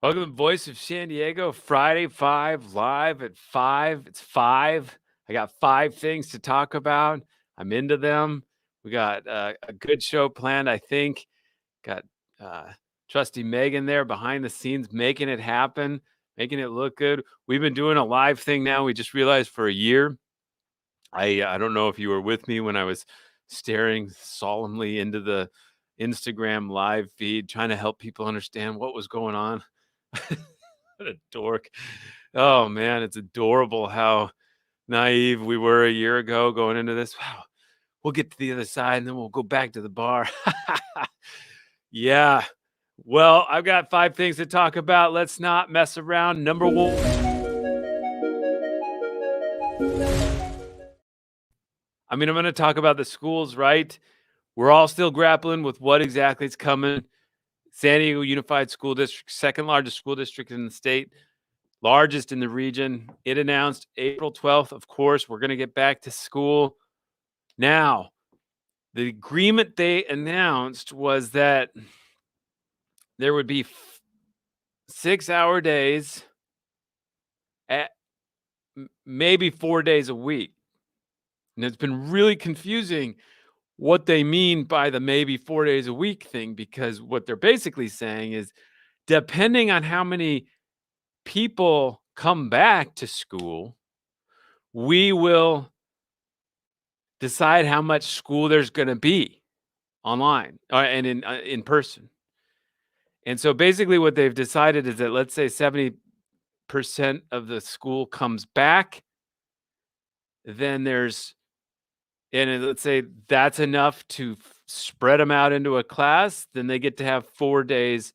Welcome to Voice of San Diego, Friday 5, live at 5. It's 5. I got 5 things to talk about. I'm into them. We got a good show planned, I think. Got trusty Megan there behind the scenes, making it happen, making it look good. We've been doing a live thing now. We just realized for a year. I don't know if you were with me when I was staring solemnly into the Instagram live feed, trying to help people understand what was going on. What a dork. Oh man, it's adorable how naive we were a year ago going into this. Wow, we'll get to the other side and then we'll go back to the bar. Yeah. Well, I've got 5 things to talk about. Let's not mess around. Number 1. I'm going to talk about the schools, right? We're all still grappling with what exactly is coming. San Diego Unified School District, second largest school district in the state, largest in the region. It announced April 12th, of course, we're going to get back to school. Now, the agreement they announced was that there would be 6-hour days at maybe 4 days a week. And it's been really confusing what they mean by the maybe 4 days a week thing, because what they're basically saying is depending on how many people come back to school, we will decide how much school there's going to be online and in person. And so basically what they've decided is that, let's say 70% of the school comes back, then let's say that's enough to spread them out into a class, then they get to have 4 days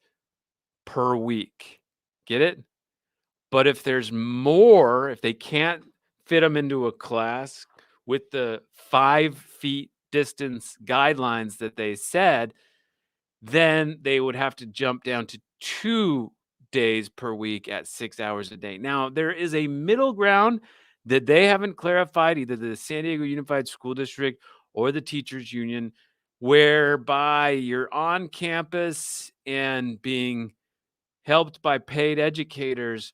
per week. Get it? But if there's more, if they can't fit them into a class with the 5 feet distance guidelines that they said, then they would have to jump down to 2 days per week at 6 hours a day. Now, there is a middle ground that they haven't clarified, either the San Diego Unified School District or the teachers union, whereby you're on campus and being helped by paid educators,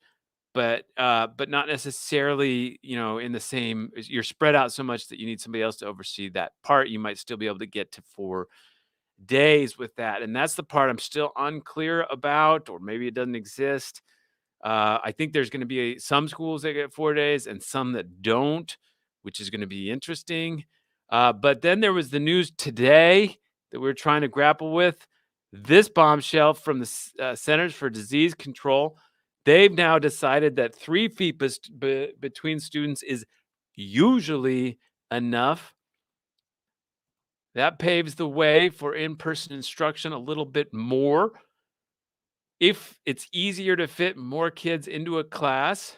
but not necessarily, in the same. You're spread out so much that you need somebody else to oversee that part. You might still be able to get to 4 days with that, and that's the part I'm still unclear about, or maybe it doesn't exist. I think there's going to be some schools that get 4 days and some that don't, which is going to be interesting. But then there was the news today that we're trying to grapple with. This bombshell from the Centers for Disease Control. They've now decided that 3 feet between students is usually enough. That paves the way for in-person instruction a little bit more. If it's easier to fit more kids into a class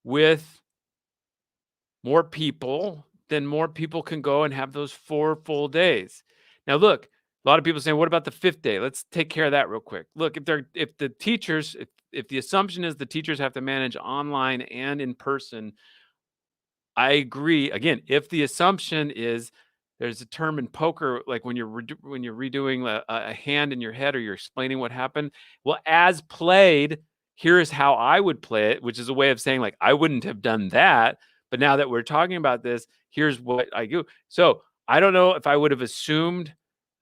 with more people, then more people can go and have those 4 full days. Now, look, a lot of people saying, what about the 5th day? Let's take care of that real quick. Look, if the assumption is the teachers have to manage online and in person, I agree. Again, if the assumption is, there's a term in poker, like when you're redoing a hand in your head, or you're explaining what happened. Well, as played, here's how I would play it, which is a way of saying, like, I wouldn't have done that. But now that we're talking about this, here's what I do. So I don't know if I would have assumed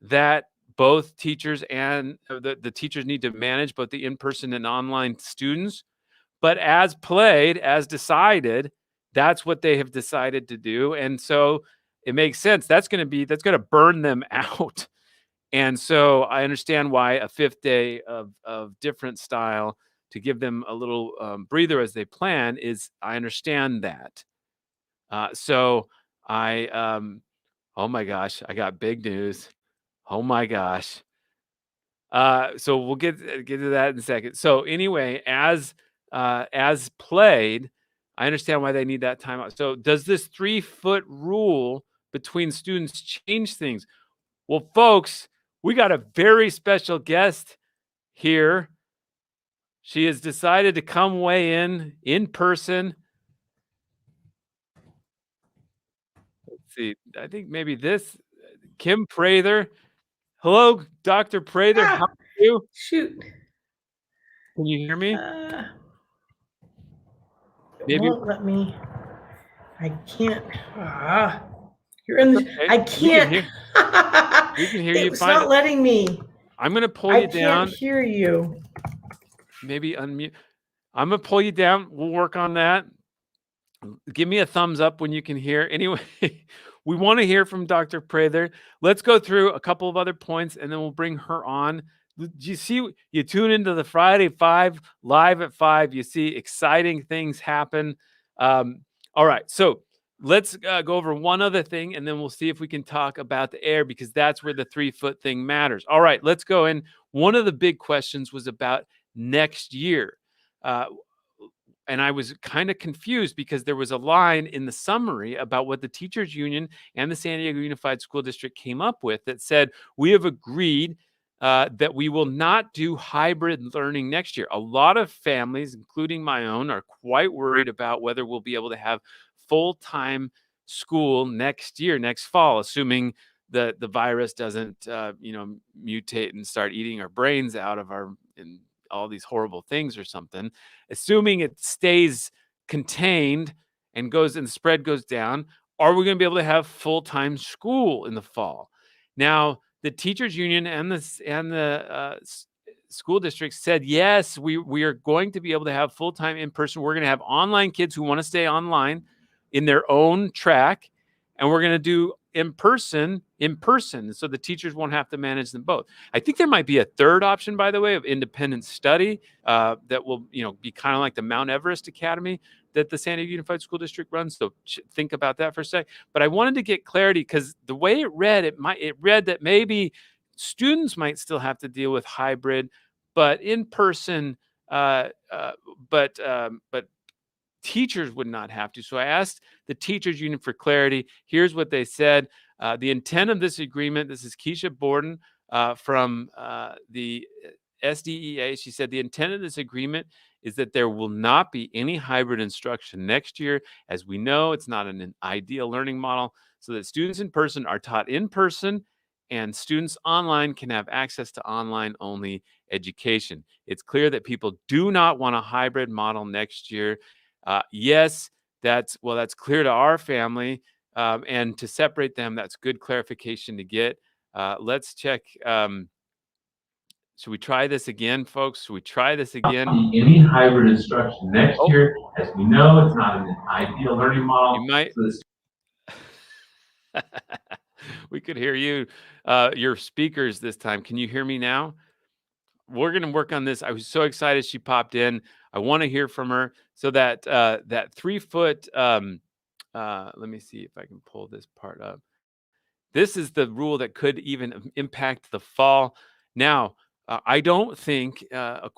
that both teachers and the teachers need to manage both the in-person and online students. But as played, as decided, that's what they have decided to do. And so it makes sense. That's going to burn them out. And so I understand why a 5th day of different style, to give them a little breather as they plan, is, I understand that. So oh my gosh, I got big news. Oh my gosh. So we'll get to that in a second. So anyway, as played, I understand why they need that timeout. So does this 3-foot rule between students change things? Well, folks, we got a very special guest here. She has decided to come weigh in person. Let's see. I think maybe this Kim Prather. Hello, Dr. Prather. How are you? Shoot. Can you hear me? It Maybe won't let me. I can't. You're in. okay. I can't. We can hear you It's fine. not letting me. I'm gonna pull I you down. can't hear you. Maybe unmute. I'm gonna pull you down. We'll work on that. Give me a thumbs up when you can hear. Anyway, we want to hear from Dr. Prather. Let's go through a couple of other points and then we'll bring her on. Do you see, you tune into the Friday 5 live at 5, you see exciting things happen. All right, so let's go over one other thing and then we'll see if we can talk about the air, because that's where the 3-foot thing matters. All right, let's go in. One of the big questions was about next year. And I was kind of confused because there was a line in the summary about what the teachers union and the San Diego Unified School District came up with that said, we have agreed that we will not do hybrid learning next year. A lot of families, including my own, are quite worried about whether we'll be able to have full-time school next year, next fall, assuming the virus doesn't, mutate and start eating our brains out of our, and all these horrible things or something. Assuming it stays contained and the spread goes down, are we going to be able to have full-time school in the fall? Now, the teachers union and the school district said, yes, we are going to be able to have full-time in person. We're going to have online kids who want to stay online in their own track, and we're going to do in person, so the teachers won't have to manage them both. I think there might be a third option, by the way, of independent study that will, be kind of like the Mount Everest Academy that the San Diego Unified School District runs. So think about that for a sec. But I wanted to get clarity because the way it read, it read that maybe students might still have to deal with hybrid, but in person, but teachers would not have to. So I asked the teachers union for clarity. Here's what they said. The intent of this agreement, this is Keisha Borden from the SDEA. She said the intent of this agreement is that there will not be any hybrid instruction next year. As we know, it's not an ideal learning model, so that students in person are taught in person and students online can have access to online only education. It's clear that people do not want a hybrid model next year. Yes, that's clear to our family, and to separate them, that's good clarification to get. Let's check. Should we try this again, folks? Should we try this again? Any hybrid instruction next year, as we know, it's not an ideal learning model. You might. We could hear you, your speakers this time. Can you hear me now? We're going to work on this. I was so excited she popped in. I want to hear from her. So that 3-foot, let me see if I can pull this part up. This is the rule that could even impact the fall. Now, I don't think, it's a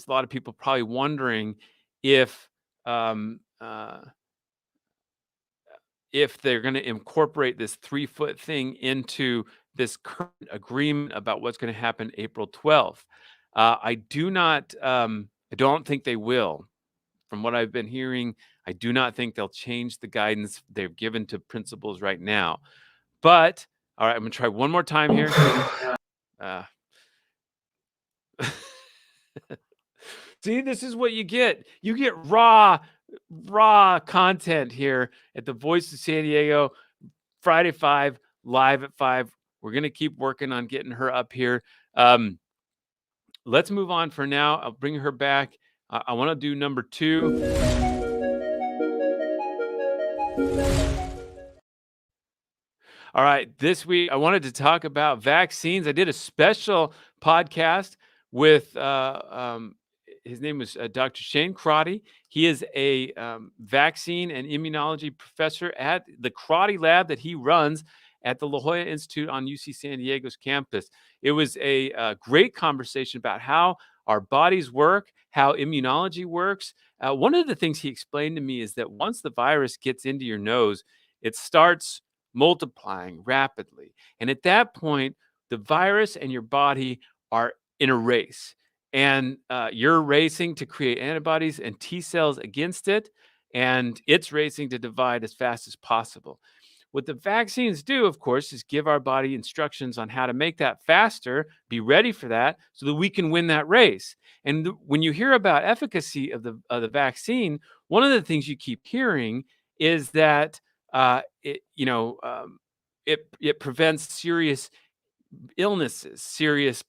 lot of people probably wondering if they're going to incorporate this 3-foot thing into this current agreement about what's going to happen April 12th. I don't think they will. From what I've been hearing, I do not think they'll change the guidance they've given to principals right now. But, all right, I'm going to try one more time here. See, this is what you get. You get raw content here at the Voice of San Diego, Friday 5, live at 5. We're going to keep working on getting her up here. Let's move on for now. I'll bring her back. I want to do number 2. All right, this week I wanted to talk about vaccines. I did a special podcast with his name was Dr. Shane Crotty. He is a vaccine and immunology professor at the Crotty lab that he runs at the La Jolla Institute on UC San Diego's campus. It was a great conversation about how our bodies work, how immunology works. One of the things he explained to me is that once the virus gets into your nose, it starts multiplying rapidly. And at that point, the virus and your body are in a race. And you're racing to create antibodies and T cells against it, and it's racing to divide as fast as possible. What the vaccines do, of course, is give our body instructions on how to make that faster, be ready for that, so that we can win that race. And when you hear about efficacy of the vaccine, one of the things you keep hearing is that it prevents serious illnesses, serious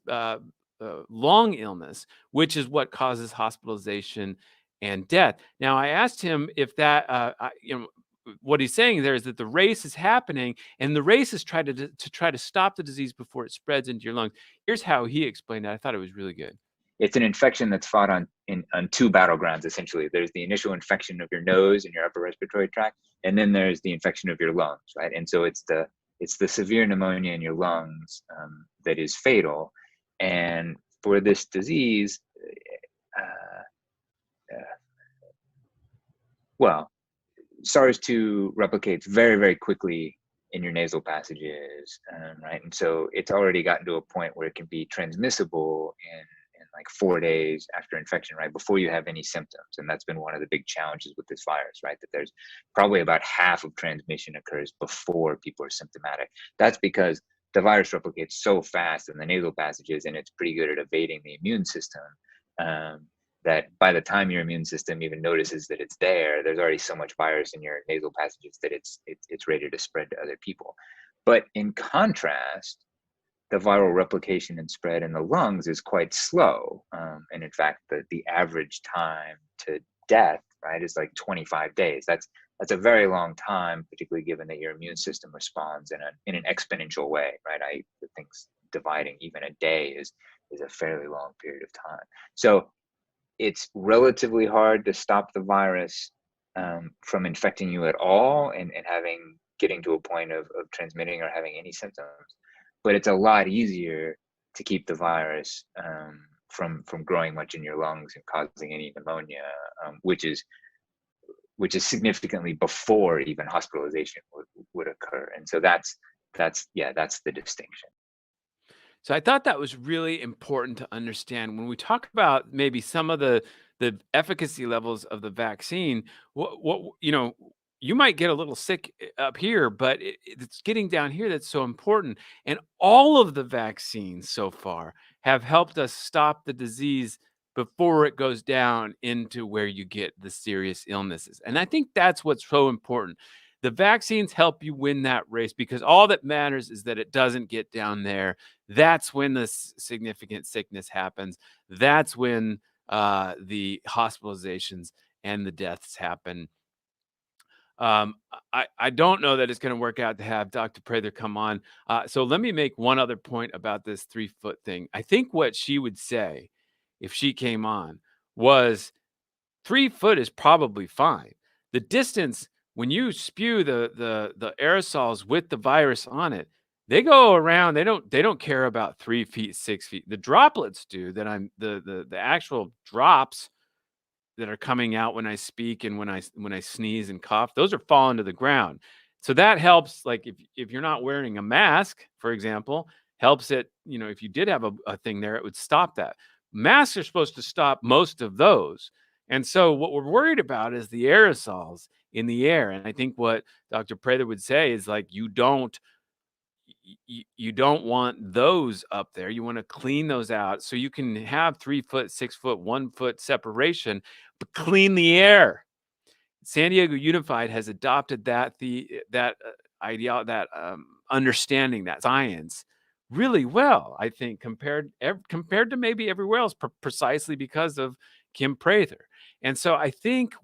long illness, which is what causes hospitalization and death. Now, I asked him if that, what he's saying there is that the race is happening, and the race is try to stop the disease before it spreads into your lungs. Here's how he explained it. I thought it was really good. It's an infection that's fought on two battlegrounds, essentially. There's the initial infection of your nose and your upper respiratory tract, and then there's the infection of your lungs, right? And so it's the severe pneumonia in your lungs that is fatal. And for this disease, SARS-2 replicates very, very quickly in your nasal passages, right? And so it's already gotten to a point where it can be transmissible in like 4 days after infection, right? Before you have any symptoms. And that's been one of the big challenges with this virus, right? That there's probably about half of transmission occurs before people are symptomatic. That's because the virus replicates so fast in the nasal passages, and it's pretty good at evading the immune system, that by the time your immune system even notices that it's there, there's already so much virus in your nasal passages that it's ready to spread to other people. But in contrast, the viral replication and spread in the lungs is quite slow. And in fact, the average time to death, right, is like 25 days. That's a very long time, particularly given that your immune system responds in an exponential way, right? I think dividing even a day is a fairly long period of time. So it's relatively hard to stop the virus from infecting you at all and getting to a point of transmitting or having any symptoms. But it's a lot easier to keep the virus from growing much in your lungs and causing any pneumonia, which is significantly before even hospitalization would occur. And so that's the distinction. So I thought that was really important to understand when we talk about maybe some of the efficacy levels of the vaccine. What you might get a little sick up here, but it's getting down here that's so important. And all of the vaccines so far have helped us stop the disease before it goes down into where you get the serious illnesses. And I think that's what's so important. The vaccines help you win that race because all that matters is that it doesn't get down there. That's when the significant sickness happens. That's when the hospitalizations and the deaths happen. I don't know that it's going to work out to have Dr. Prather come on. So let me make one other point about this 3-foot thing. I think what she would say if she came on was 3 foot is probably fine. The distance, when you spew the aerosols with the virus on it, they go around. They don't care about 3 feet, 6 feet. The droplets do. That the actual drops that are coming out when I speak and when I sneeze and cough, those are falling to the ground. So that helps. Like if you're not wearing a mask, for example, helps it. If you did have a thing there, it would stop that. Masks are supposed to stop most of those. And so what we're worried about is the aerosols in the air. And I think what Dr. Prather would say is like, you don't want those up there. You want to clean those out so you can have 3 foot, 6 foot, 1 foot separation, but clean the air. San Diego Unified has adopted that understanding, that science really well, I think, compared to maybe everywhere else, precisely because of Kim Prather. And so I think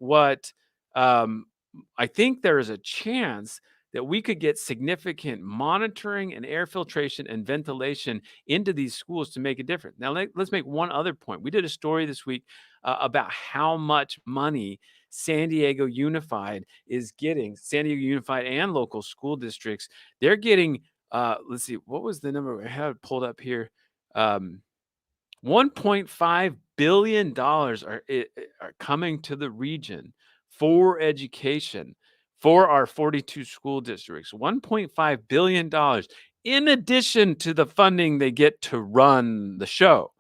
I think there is a chance that we could get significant monitoring and air filtration and ventilation into these schools to make a difference. Now, let's make one other point. We did a story this week about how much money San Diego Unified is getting, San Diego Unified and local school districts, they're getting, let's see, what was the number? I have it pulled up here. $1.5 billion are coming to the region for education for our 42 school districts. $1.5 billion in addition to the funding they get to run the show.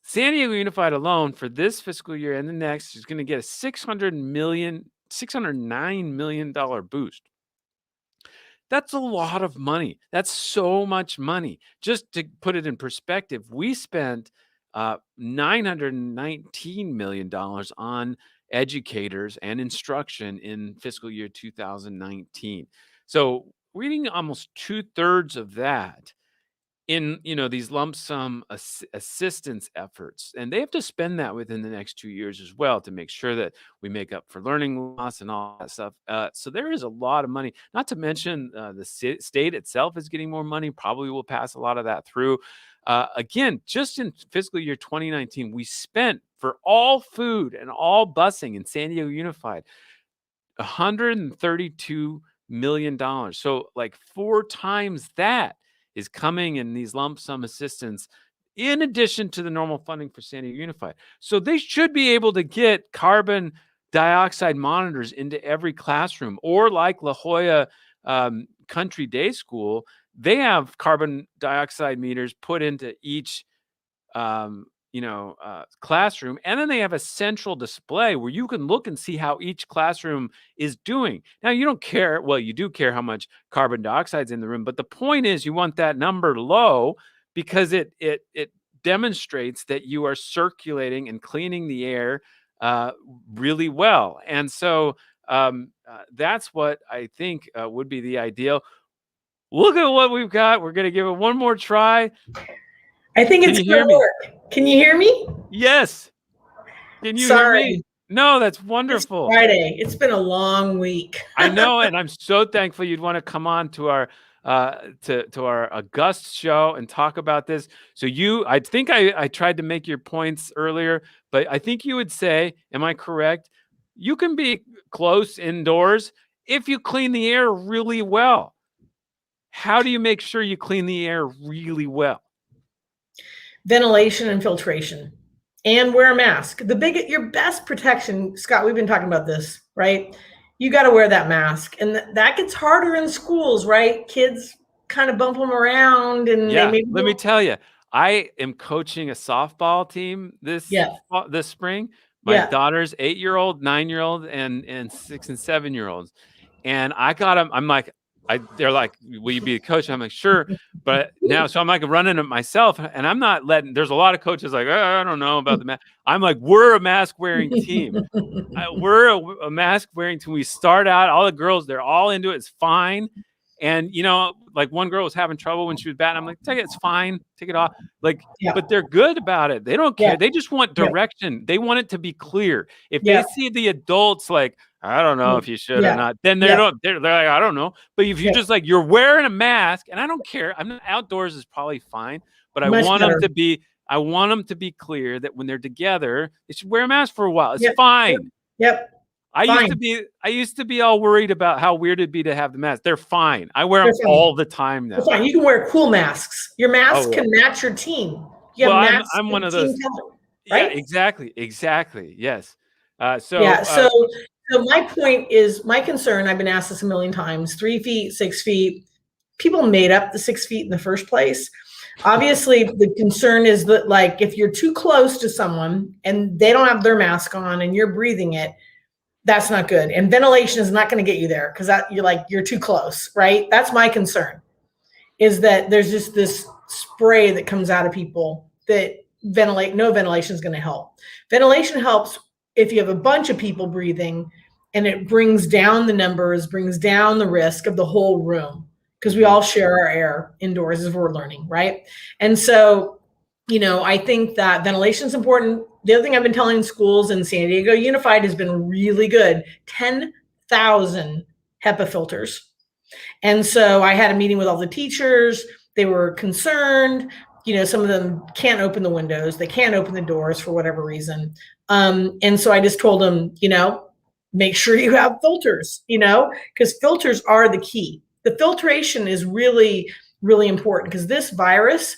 San Diego Unified alone for this fiscal year and the next is going to get a $609 million boost. That's a lot of money. That's so much money. Just to put it in perspective, we spent $919 million on educators and instruction in fiscal year 2019. So we're getting almost 2/3 of that in, these lump sum assistance efforts, and they have to spend that within the next 2 years as well to make sure that we make up for learning loss and all that stuff. So there is a lot of money, not to mention the state itself is getting more money, probably will pass a lot of that through. Again, just in fiscal year 2019, we spent for all food and all busing in San Diego Unified $132 million. So like 4 times that is coming in these lump sum assistance in addition to the normal funding for San Diego Unified. So they should be able to get carbon dioxide monitors into every classroom, or like La Jolla Country Day School, they have carbon dioxide meters put into each classroom, and then they have a central display where you can look and see how each classroom is doing. Now, you don't care, well, you do care how much carbon dioxide's in the room, but the point is you want that number low because it demonstrates that you are circulating and cleaning the air really well. And so that's what I think would be the ideal. Look at what we've got. We're going to give it one more try. I think it's going to work. Can you hear me? Yes. Can you hear me? No, that's wonderful. It's Friday. It's been a long week. I know, and I'm so thankful you'd want to come on to our to our August show and talk about this. So I think I tried to make your points earlier, but I think you would say, am I correct? You can be close indoors if you clean the air really well. How do you make sure you clean the air really well? Ventilation and filtration, and wear a mask. Your best protection, Scott, we've been talking about this, right? You got to wear that mask, and that gets harder in schools, right? Kids kind of bump them around, and let me tell you, I am coaching a softball team this spring. My daughter's 8-year-old, 9-year-old, and 6 and 7-year-olds, and I got them. I'm like, they're like, will you be a coach? I'm like, sure. But now, so I'm like running it myself, and I'm not letting, there's a lot of coaches like, I don't know about the mask. I'm like, we're a mask wearing team. We're a mask wearing team. We start out, all the girls, they're all into it. It's fine. And, like one girl was having trouble when she was batting. I'm like, take it. It's fine. Take it off. Like, but they're good about it. They don't care. They just want direction. They want it to be clear. If they see the adults like, I don't know if you should or not, then they're like, I don't know. But if you just like, you're wearing a mask, and I don't care. I'm not, outdoors is probably fine, but I want them to be clear that when they're together, they should wear a mask for a while. It's fine. I used to be all worried about how weird it'd be to have the mask. They're fine. I wear them all the time now. They're fine. You can wear cool masks. Your mask can match your team. I'm one of those. Color, right? Yeah, exactly. Yes. So my point is, my concern, I've been asked this a million times, 3 feet, 6 feet, people made up the 6 feet in the first place. Obviously, the concern is that, like, if you're too close to someone and they don't have their mask on and you're breathing it, that's not good. And ventilation is not going to get you there because you're too close, right? That's my concern, is that there's just this spray that comes out of people that no ventilation is going to help. Ventilation helps if you have a bunch of people breathing, and it brings down the numbers, brings down the risk of the whole room, because we all share our air indoors as we're learning, right? And so, I think that ventilation is important. The other thing I've been telling schools in San Diego Unified has been really good, 10,000 HEPA filters. And so I had a meeting with all the teachers. They were concerned. Some of them can't open the windows. They can't open the doors for whatever reason. And so I just told them, make sure you have filters, because filters are the key. The filtration is really, really important because this virus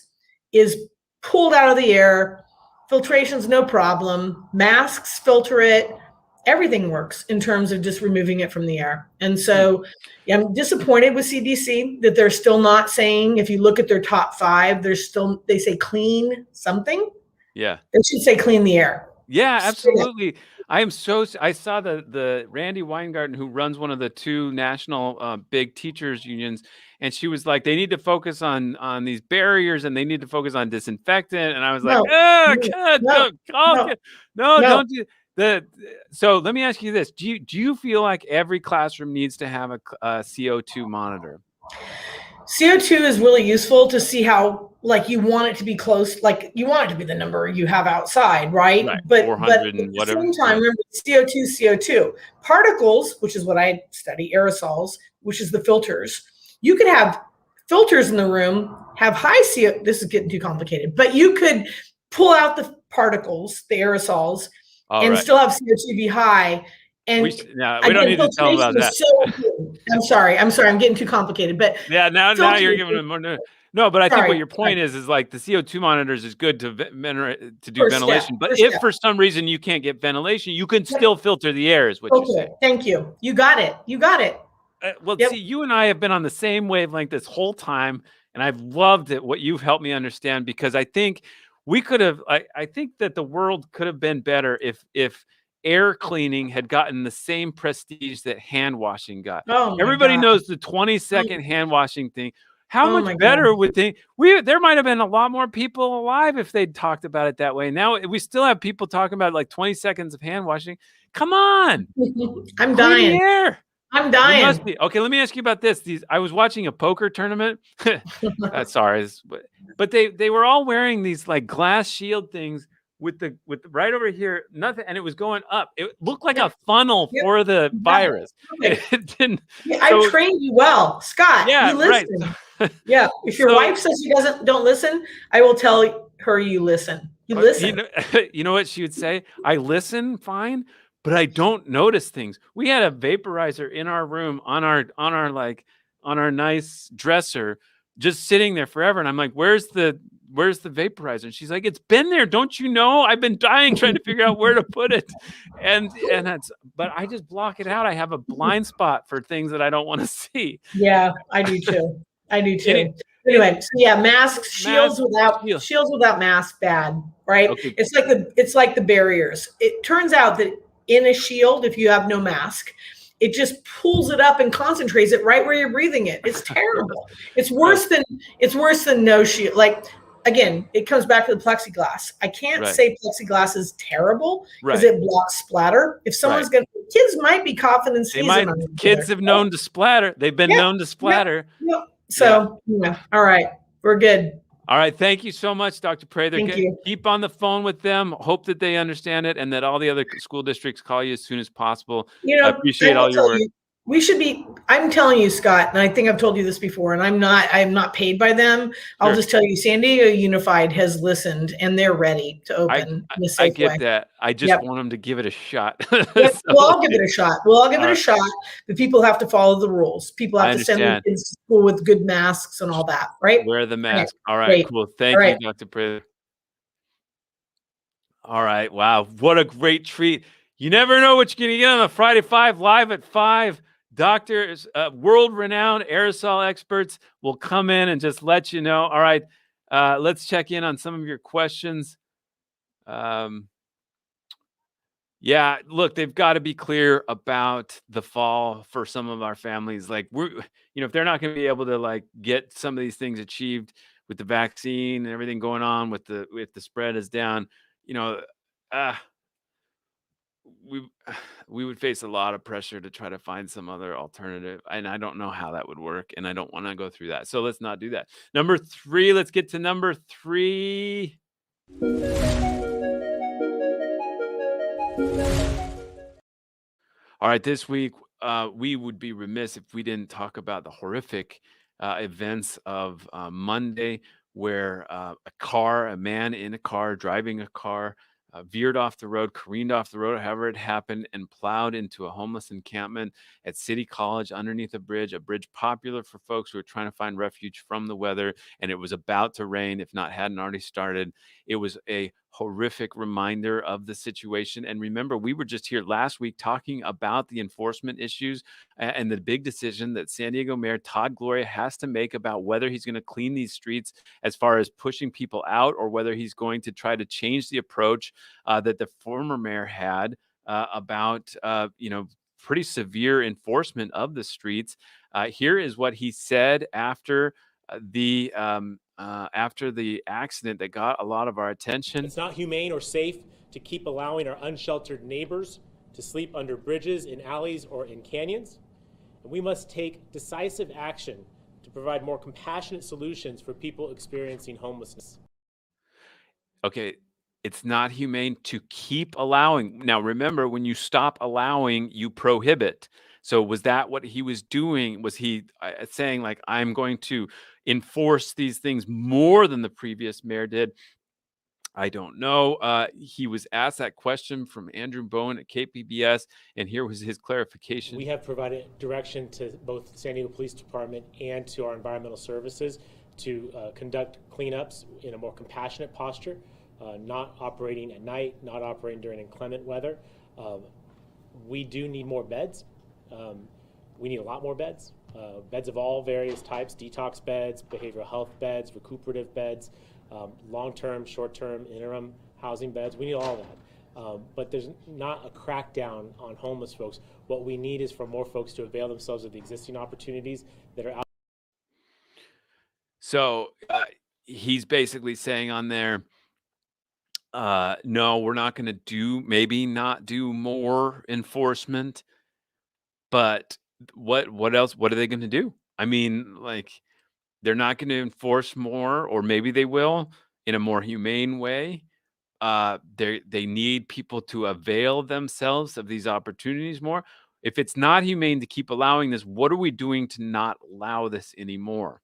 is pulled out of the air. Filtration's no problem. Masks filter it. Everything works in terms of just removing it from the air. And so I'm disappointed with CDC that they're still not saying, if you look at their top 5, they say clean something. Yeah. They should say clean the air. Yeah, absolutely. I saw the Randy Weingarten, who runs one of the 2 national big teachers unions, and she was like, they need to focus on these barriers and they need to focus on disinfectant. And I was like, don't do that. So let me ask you this. Do you feel like every classroom needs to have a CO2 monitor? CO2 is really useful to see how, like, you want it to be close, like you want it to be the number you have outside, right? But 400 at and the whatever. same time, remember, CO2. Particles, which is what I study, aerosols, which is the filters. You could have filters in the room, have high CO. This is getting too complicated, but you could pull out the particles, the aerosols, still have CO2 be high. And we don't need to tell about that. I'm sorry. I'm getting too complicated, but now you're giving them more. No, but I think what your point is like the CO2 monitors is good to do ventilation. But if for some reason you can't get ventilation, you can still filter the air, is what you're saying. Thank you. You got it. See, you and I have been on the same wavelength this whole time, and I've loved it, what you've helped me understand, because I think we could have, I think that the world could have been better if air cleaning had gotten the same prestige that hand washing got. Everybody knows the 20-second hand washing thing. How much better would there might have been a lot more people alive if they'd talked about it that way. Now we still have people talking about like 20 seconds of hand washing. Come on. I'm dying. I'm dying. You must be. Okay, let me ask you about this. I was watching a poker tournament. Sorry, but they were all wearing these like glass shield things with right over here, nothing, and it was going up. It looked like a funnel for the virus. It didn't. I trained you well, Scott. Yeah, you listen. Yeah. If your wife says she don't listen, I will tell her you listen. You listen. You know what she would say? I listen fine, but I don't notice things. We had a vaporizer in our room on our nice dresser, just sitting there forever. And I'm like, where's the vaporizer? And she's like, it's been there. Don't you know? I've been dying trying to figure out where to put it. But I just block it out. I have a blind spot for things that I don't want to see. Yeah, I do too. Anyway, so yeah, masks, shields without masks, bad, right? Okay. It's like the barriers. It turns out that in a shield, if you have no mask, it just pulls it up and concentrates it right where you're breathing it. It's terrible. It's worse than no shield. Like, again, it comes back to the plexiglass. I can't say plexiglass is terrible because it blocks splatter. If someone's kids might be coughing and sneezing. Kids have known to splatter. They've been known to splatter. Yeah. So, all right, we're good. All right. Thank you so much, Dr. Prey. Thank you. Keep on the phone with them. Hope that they understand it and that all the other school districts call you as soon as possible. I appreciate all your work. I'm telling you, Scott, and I think I've told you this before, and I'm not paid by them. I'll just tell you, San Diego Unified has listened and they're ready to open in a safe way. I get that. I just want them to give it a shot. Well, I'll give it a shot. But people have to follow the rules. People have to send their kids to school with good masks and all that, right? Wear the mask. All right, cool. Thank you, Dr. Prey. All right. Wow. What a great treat. You never know what you're going to get on the Friday 5 live at 5. Doctors, world-renowned aerosol experts will come in and just let you know. All right, let's check in on some of your questions. Yeah, look, they've got to be clear about the fall for some of our families. Like if they're not going to be able to like get some of these things achieved with the vaccine and everything going on with the spread is down, we would face a lot of pressure to try to find some other alternative. And I don't know how that would work. And I don't want to go through that. So let's not do that. Number 3, let's get to number 3. All right. This week, we would be remiss if we didn't talk about the horrific events of Monday, where a man in a car driving a car veered off the road, careened off the road, however it happened, and plowed into a homeless encampment at City College underneath a bridge popular for folks who are trying to find refuge from the weather. And it was about to rain, if not hadn't already started. It was a horrific reminder of the situation. And remember, we were just here last week talking about the enforcement issues and the big decision that San Diego Mayor Todd Gloria has to make about whether he's going to clean these streets as far as pushing people out, or whether he's going to try to change the approach that the former mayor had about, pretty severe enforcement of the streets. Here is what he said after the accident that got a lot of our attention. It's not humane or safe to keep allowing our unsheltered neighbors to sleep under bridges, in alleys, or in canyons. And we must take decisive action to provide more compassionate solutions for people experiencing homelessness. Okay, it's not humane to keep allowing. Now, remember, when you stop allowing, you prohibit. So was that what he was doing? Was he saying, like, I'm going to enforce these things more than the previous mayor did? I don't know. He was asked that question from Andrew Bowen at KPBS, and here was his clarification. We have provided direction to both San Diego Police Department and to our environmental services to conduct cleanups in a more compassionate posture, not operating at night, not operating during inclement weather. We do need more beds. We need a lot more beds. Beds of all various types: detox beds, behavioral health beds, recuperative beds, long-term, short-term, interim housing beds. We need all that. But there's not a crackdown on homeless folks. What we need is for more folks to avail themselves of the existing opportunities that are out. So he's basically saying on there, no, we're not going to maybe not do more enforcement, but what else? What are they going to do? I mean, like, they're not going to enforce more, or maybe they will in a more humane way. They need people to avail themselves of these opportunities more. If it's not humane to keep allowing this, what are we doing to not allow this anymore?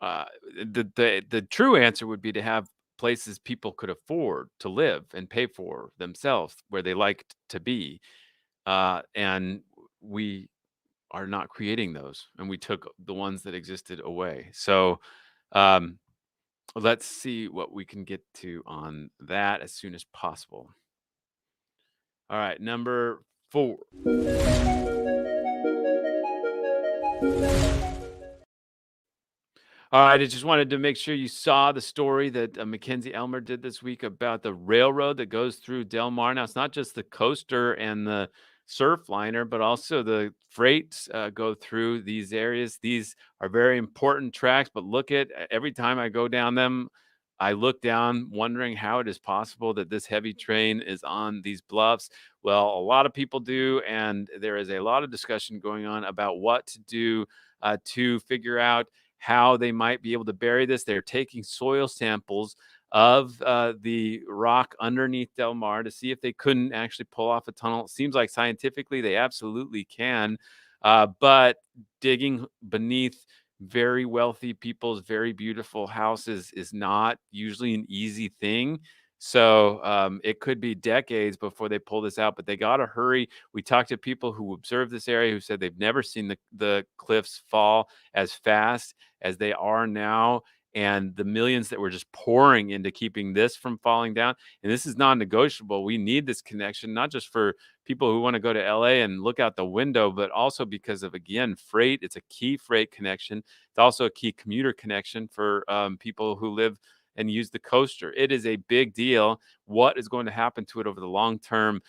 The true answer would be to have places people could afford to live and pay for themselves, where they like to be. And we are not creating those, and we took the ones that existed away. So let's see what we can get to on that as soon as possible. All right, number 4. All right, I just wanted to make sure you saw the story that Mackenzie Elmer did this week about the railroad that goes through Del Mar. Now, it's not just the coaster and the surf liner, but also the freights go through these areas. These are very important tracks, but look at every time I go down them, I look down wondering how it is possible that this heavy train is on these bluffs. Well, a lot of people do, and there is a lot of discussion going on about what to do to figure out how they might be able to bury this. They're taking soil samples of the rock underneath Del Mar to see if they couldn't actually pull off a tunnel. It seems like scientifically they absolutely can, but digging beneath very wealthy people's very beautiful houses is not usually an easy thing. So it could be decades before they pull this out, but they got to hurry. We talked to people who observed this area who said they've never seen the cliffs fall as fast as they are now, and the millions that were just pouring into keeping this from falling down. And this is non-negotiable. We need this connection, not just for people who want to go to LA and look out the window, but also because of, again, freight. It's a key freight connection. It's also a key commuter connection for people who live and use the coaster. It is a big deal. What is going to happen to it over the long term?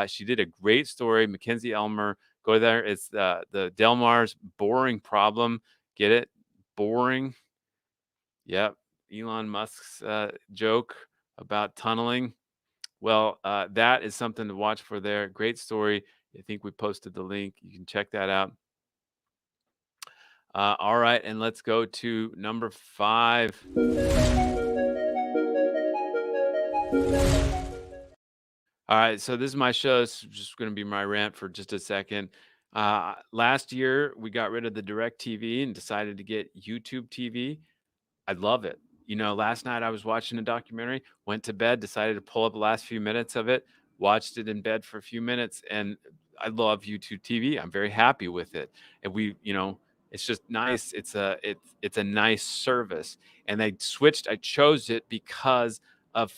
She did a great story. Mackenzie Elmer, go there. It's the Del Mar's boring problem. Get it? Boring. Yep. Elon Musk's joke about tunneling. Well, that is something to watch for there. Great story. I think we posted the link. You can check that out. All right, and let's go to number 5. All right, so this is my show. It's just going to be my rant for just a second. Last year, we got rid of the Direct TV and decided to get YouTube TV. I love it. you know, last night I was watching a documentary, went to bed, decided to pull up the last few minutes of it, watched it in bed for a few minutes, and I love YouTube TV. I'm very happy with it. And we, you know, it's just nice. It's a nice service. And I chose it because of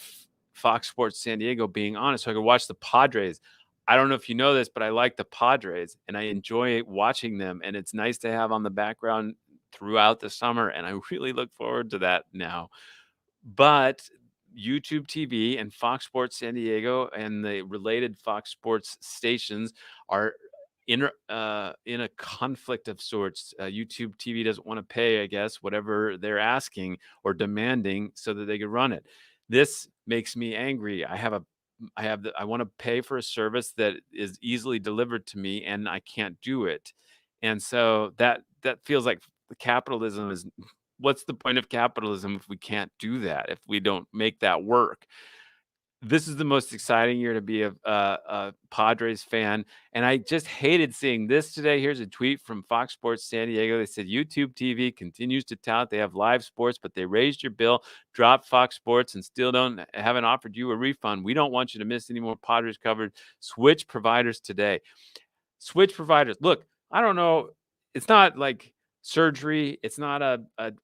Fox Sports San Diego being on it, so I could watch the Padres. I don't know if you know this, but I like the Padres and I enjoy watching them. And it's nice to have on the background throughout the summer. And I really look forward to that now. But YouTube TV and Fox Sports San Diego and the related Fox Sports stations are in a conflict of sorts. YouTube TV doesn't want to pay, I guess, whatever they're asking or demanding so that they can run it. This makes me angry. I want to pay for a service that is easily delivered to me and I can't do it. And so that feels like the capitalism is, what's the point of capitalism if we can't do that, if we don't make that work? This is the most exciting year to be a Padres fan. And I just hated seeing this today. Here's a tweet from Fox Sports San Diego. They said, YouTube TV continues to tout they have live sports, but they raised your bill, dropped Fox Sports, and still haven't offered you a refund. We don't want you to miss any more Padres coverage. Switch providers today. Switch providers. Look, I don't know. It's not like surgery. It's not a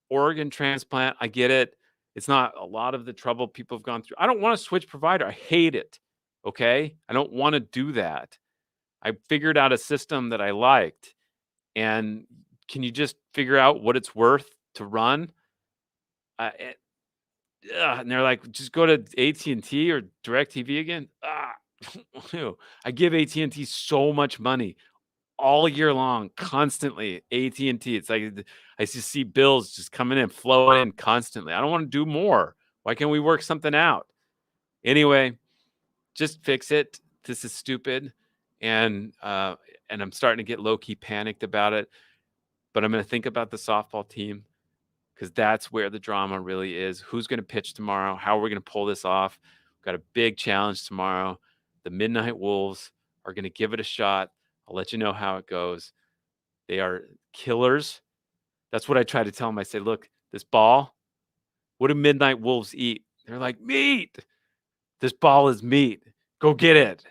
organ transplant. I get it. It's not a lot of the trouble people have gone through. I don't want to switch provider. I hate it. Okay. I don't want to do that. I figured out a system that I liked. And can you just figure out what it's worth to run? And they're like, just go to AT&T or DirecTV again. I give AT&T so much money all year long, constantly. AT&T. It's like I just see bills just coming in, flowing in constantly. I don't want to do more. Why can't we work something out? Anyway, just fix it. This is stupid, and I'm starting to get low-key panicked about it. But I'm going to think about the softball team because that's where the drama really is. Who's going to pitch tomorrow? How are we going to pull this off? We've got a big challenge tomorrow. The Midnight Wolves are going to give it a shot. I'll let you know how it goes. They are killers. That's what I try to tell them. I say, look, this ball, what do Midnight Wolves eat? They're like, meat. This ball is meat. Go get it.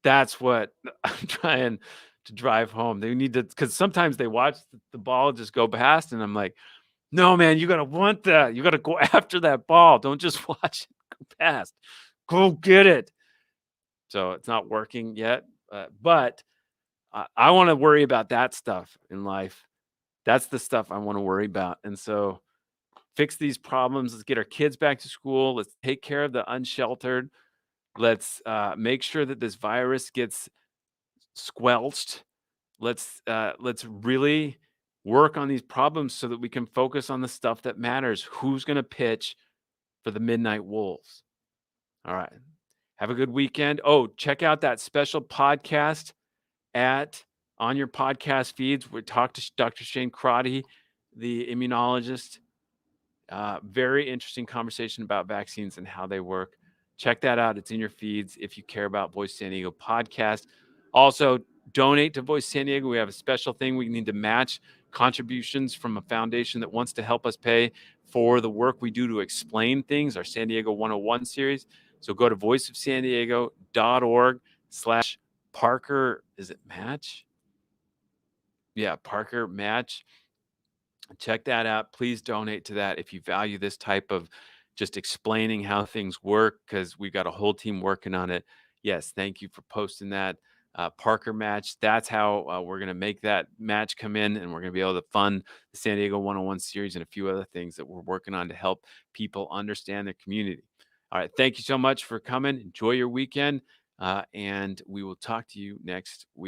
That's what I'm trying to drive home. They need to, because sometimes they watch the ball just go past, and I'm like, no, man, you got to want that. You got to go after that ball. Don't just watch it go past. Go get it. So it's not working yet, but I want to worry about that stuff in life. That's the stuff I want to worry about. And so fix these problems. Let's get our kids back to school. Let's take care of the unsheltered. Let's make sure that this virus gets squelched. Let's really work on these problems so that we can focus on the stuff that matters. Who's going to pitch for the Midnight Wolves? All right. Have a good weekend. Oh, check out that special podcast on your podcast feeds. We talked to Dr. Shane Crotty, the immunologist. Very interesting conversation about vaccines and how they work. Check that out. It's in your feeds if you care about Voice San Diego podcast. Also, donate to Voice San Diego. We have a special thing. We need to match contributions from a foundation that wants to help us pay for the work we do to explain things, our San Diego 101 series. So go to voiceofsandiego.org/Parker. Is it match? Yeah, Parker match. Check that out. Please donate to that if you value this type of just explaining how things work, because we've got a whole team working on it. Yes, thank you for posting that. Parker match. That's how we're going to make that match come in, and we're going to be able to fund the San Diego 101 series and a few other things that we're working on to help people understand their community. All right. Thank you so much for coming. Enjoy your weekend, and we will talk to you next week.